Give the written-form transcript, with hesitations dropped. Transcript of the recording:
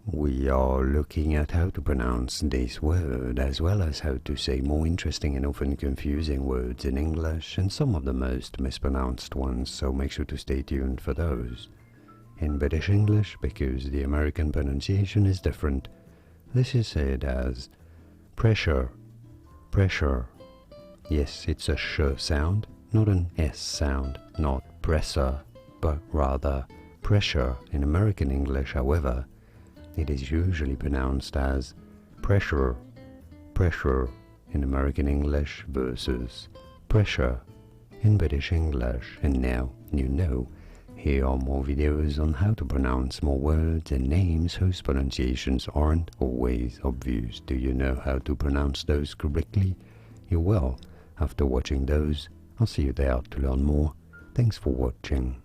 We are looking at how to pronounce this word, as well as how to say more interesting and often confusing words in English, and some of the most mispronounced ones, so make sure to stay tuned for those. In British English, because the American pronunciation is different, this is said as pressure, pressure. Yes, it's a sh sound, not an s sound, not presser, but rather pressure. In American English, however, it is usually pronounced as pressure, pressure in American English versus pressure in British English. And now you know, here are more videos on how to pronounce more words and names whose pronunciations aren't always obvious. Do you know how to pronounce those correctly? You will. After watching those, I'll see you there to learn more. Thanks for watching.